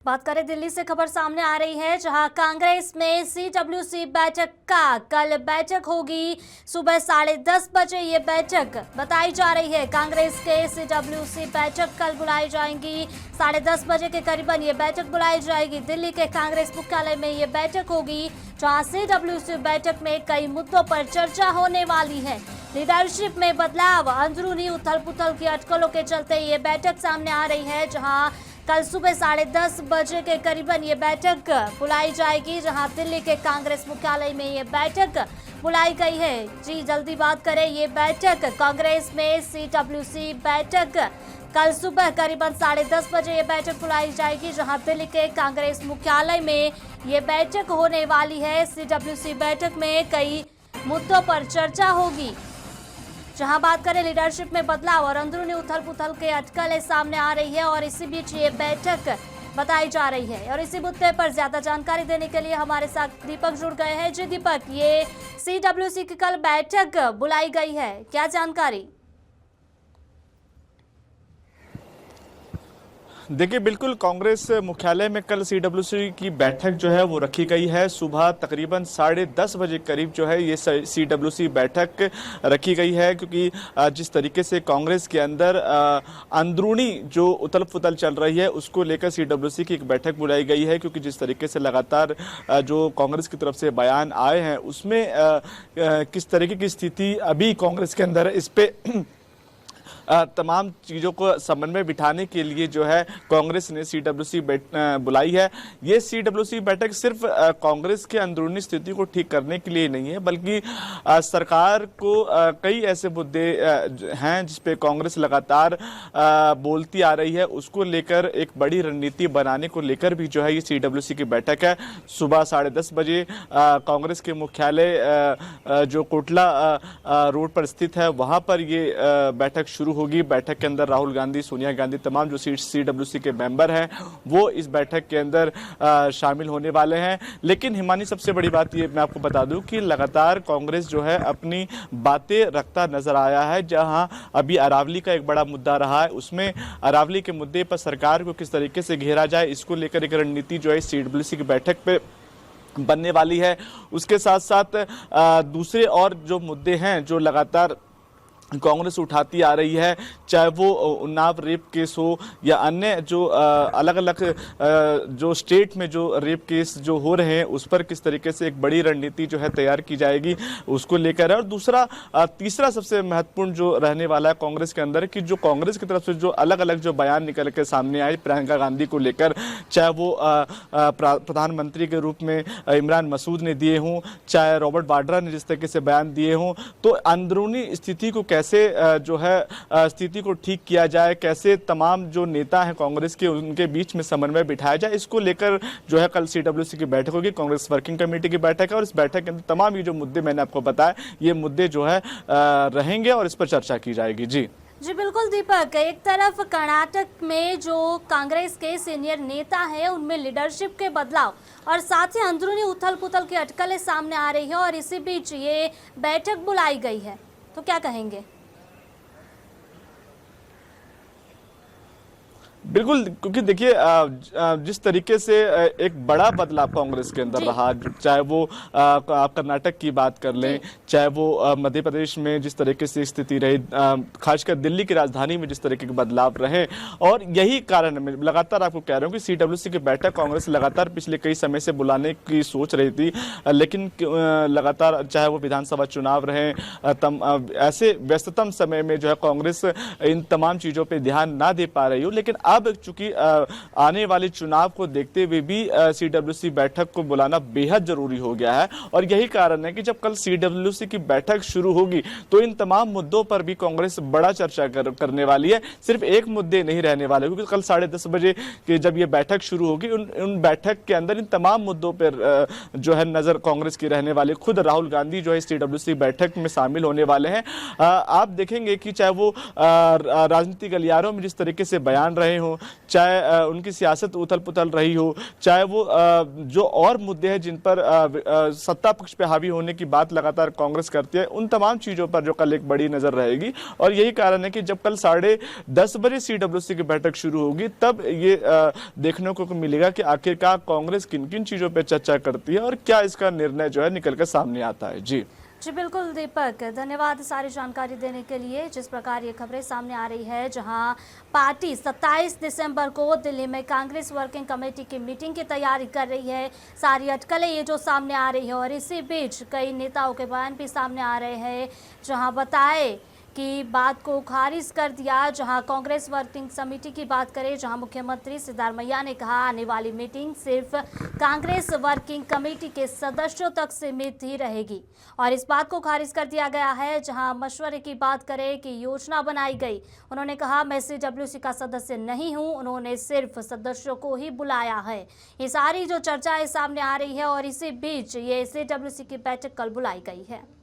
बात करें दिल्ली से खबर सामने आ रही है, जहां कांग्रेस में सीडब्ल्यूसी बैठक का कल बैठक होगी। सुबह 10:30 बजे ये बैठक बताई जा रही है। कांग्रेस के सीडब्ल्यूसी बैठक कल बुलाई जाएंगी। 10:30 बजे के करीबन ये बैठक बुलाई जाएगी। दिल्ली के कांग्रेस मुख्यालय में ये बैठक होगी, जहां सीडब्ल्यूसी बैठक में कई मुद्दों पर चर्चा होने वाली है। लीडरशिप में बदलाव, अंदरूनी उथल पुथल की अटकलों के चलते ये बैठक सामने आ रही है, जहां कल सुबह 10:30 बजे के करीबन ये बैठक बुलाई जाएगी, जहां दिल्ली के कांग्रेस मुख्यालय में ये बैठक बुलाई गई है। जी जल्दी बात करें, ये बैठक कांग्रेस में सीडब्ल्यूसी बैठक कल सुबह करीबन 10:30 बजे ये बैठक बुलाई जाएगी, जहां दिल्ली के कांग्रेस मुख्यालय में ये बैठक होने वाली है। सीडब्ल्यूसी बैठक में कई मुद्दों पर चर्चा होगी, जहां बात करें लीडरशिप में बदलाव और अंदरूनी उथल पुथल के अटकलें सामने आ रही है और इसी बीच ये बैठक बताई जा रही है। और इसी मुद्दे पर ज्यादा जानकारी देने के लिए हमारे साथ दीपक जुड़ गए हैं। जी दीपक, ये सीडब्ल्यूसी की कल बैठक बुलाई गई है, क्या जानकारी? देखिए, बिल्कुल कांग्रेस मुख्यालय में कल सीडब्ल्यूसी की बैठक जो है वो रखी गई है। सुबह तकरीबन 10:30 बजे करीब जो है ये सीडब्ल्यूसी बैठक रखी गई है, क्योंकि जिस तरीके से कांग्रेस के अंदर अंदरूनी जो उथल पुथल चल रही है उसको लेकर सीडब्ल्यूसी की एक बैठक बुलाई गई है। क्योंकि जिस तरीके से लगातार जो कांग्रेस की तरफ से बयान आए हैं उसमें किस तरीके की स्थिति अभी कांग्रेस के अंदर है, इस पे तमाम चीज़ों को समन्वय बिठाने के लिए जो है कांग्रेस ने सीडब्ल्यूसी बुलाई है। ये सीडब्ल्यूसी बैठक सिर्फ कांग्रेस के अंदरूनी स्थिति को ठीक करने के लिए नहीं है, बल्कि सरकार को कई ऐसे मुद्दे हैं जिस पे कांग्रेस लगातार बोलती आ रही है, उसको लेकर एक बड़ी रणनीति बनाने को लेकर भी जो है ये सीडब्ल्यूसी की बैठक है। सुबह 10:30 बजे कांग्रेस के मुख्यालय जो कोटला रोड पर स्थित है वहाँ पर ये बैठक शुरू होगी। बैठक के अंदर राहुल गांधी, सोनिया गांधी, तमाम जो सीडब्ल्यूसी के मेंबर हैं वो इस बैठक के अंदर शामिल होने वाले हैं। लेकिन हिमानी, सबसे बड़ी बात ये मैं आपको बता दूं कि लगातार कांग्रेस जो है अपनी बातें रखता नजर आया है। जहां अभी अरावली का एक बड़ा मुद्दा रहा है, उसमें अरावली के मुद्दे पर सरकार को किस तरीके से घेरा जाए, इसको लेकर एक रणनीति जो है सीडब्ल्यूसी की बैठक पे बनने वाली है। उसके साथ साथ दूसरे और जो मुद्दे हैं जो लगातार कांग्रेस उठाती आ रही है, चाहे वो उन्नाव रेप केस हो या अन्य जो अलग अलग जो स्टेट में जो रेप केस जो हो रहे हैं उस पर किस तरीके से एक बड़ी रणनीति जो है तैयार की जाएगी, उसको लेकर है। और दूसरा तीसरा सबसे महत्वपूर्ण जो रहने वाला है कांग्रेस के अंदर, कि जो कांग्रेस की तरफ से जो अलग अलग जो बयान निकल के सामने आए प्रियंका गांधी को लेकर, चाहे वो प्रधानमंत्री के रूप में इमरान मसूद ने दिए हों, चाहे रॉबर्ट वाड्रा ने जिस तरीके से बयान दिए हों, तो अंदरूनी स्थिति को कैसे जो है स्थिति को ठीक किया जाए, कैसे तमाम जो नेता हैं कांग्रेस के उनके बीच में समन्वय बिठाया जाए, इसको लेकर जो है कल सीडब्ल्यूसी की बैठक होगी। कांग्रेस वर्किंग कमेटी की बैठक है और इस बैठक के अंदर तमाम ये जो मुद्दे मैंने आपको बताया ये मुद्दे जो है रहेंगे और इस पर चर्चा की जाएगी। जी बिल्कुल दीपक, एक तरफ कर्नाटक में जो कांग्रेस के सीनियर नेता हैं उनमें लीडरशिप के बदलाव और साथ ही अंदरूनी उथल पुथल की अटकलें सामने आ रही है और इसी बीच ये बैठक बुलाई गई है, तो क्या कहेंगे? बिल्कुल, क्योंकि देखिए जिस तरीके से एक बड़ा बदलाव कांग्रेस के अंदर रहा, चाहे वो आप कर्नाटक की बात कर लें, चाहे वो मध्य प्रदेश में जिस तरीके से स्थिति रही, खासकर दिल्ली की राजधानी में जिस तरीके के बदलाव रहे, और यही कारण मैं लगातार आपको कह रहा हूँ कि सीडब्ल्यूसी की बैठक कांग्रेस लगातार पिछले कई समय से बुलाने की सोच रही थी, लेकिन लगातार चाहे वो विधानसभा चुनाव रहे, ऐसे व्यस्ततम समय में जो है कांग्रेस इन तमाम चीज़ों पर ध्यान ना दे पा रही हो। लेकिन अब चूंकि आने वाले चुनाव को देखते हुए भी सीडब्ल्यूसी बैठक को बुलाना बेहद जरूरी हो गया है, और यही कारण है कि जब कल सीडब्ल्यूसी की बैठक शुरू होगी तो इन तमाम मुद्दों पर भी कांग्रेस बड़ा चर्चा करने वाली है। सिर्फ एक मुद्दे नहीं रहने वाले, क्योंकि कल 10:30 बजे की जब ये बैठक शुरू होगी उन बैठक के अंदर इन तमाम मुद्दों पर जो है नजर कांग्रेस की रहने वाली। खुद राहुल गांधी जो है सीडब्ल्यूसी बैठक में शामिल होने वाले हैं। आप देखेंगे कि चाहे वो राजनीतिक गलियारों में जिस तरीके से बयान रहे हों, चाहे उनकी सियासत उथल पुथल रही हो, चाहे वो जो और मुद्दे हैं जिन पर सत्ता पक्ष पे हावी होने की बात लगातार कांग्रेस करती है, उन तमाम चीज़ों पर जो कल एक बड़ी नज़र रहेगी। और यही कारण है कि जब कल 10:30 बजे सीडब्ल्यूसी की बैठक शुरू होगी, तब ये देखने को मिलेगा कि आखिरकार कांग्रेस किन किन चीज़ों पर चर्चा करती है और क्या इसका निर्णय जो है निकल कर सामने आता है। जी बिल्कुल दीपक, धन्यवाद सारी जानकारी देने के लिए। जिस प्रकार ये खबरें सामने आ रही है, जहां पार्टी 27 दिसंबर को दिल्ली में कांग्रेस वर्किंग कमेटी की मीटिंग की तैयारी कर रही है, सारी अटकलें ये जो सामने आ रही है, और इसी बीच कई नेताओं के बयान भी सामने आ रहे हैं, जहां बताए कि बात को खारिज कर दिया। जहां कांग्रेस वर्किंग समिति की बात करें, जहां मुख्यमंत्री सिद्धारमैया ने कहा आने वाली मीटिंग सिर्फ कांग्रेस वर्किंग कमेटी के सदस्यों तक सीमित ही रहेगी, और इस बात को खारिज कर दिया गया है। जहां मशवरे की बात करें कि योजना बनाई गई, उन्होंने कहा मैं सीडब्ल्यूसी का सदस्य नहीं हूं, उन्होंने सिर्फ सदस्यों को ही बुलाया है। ये सारी जो चर्चाएं सामने आ रही है, और इसी बीच ये सीडब्ल्यूसी की बैठक कल बुलाई गई है।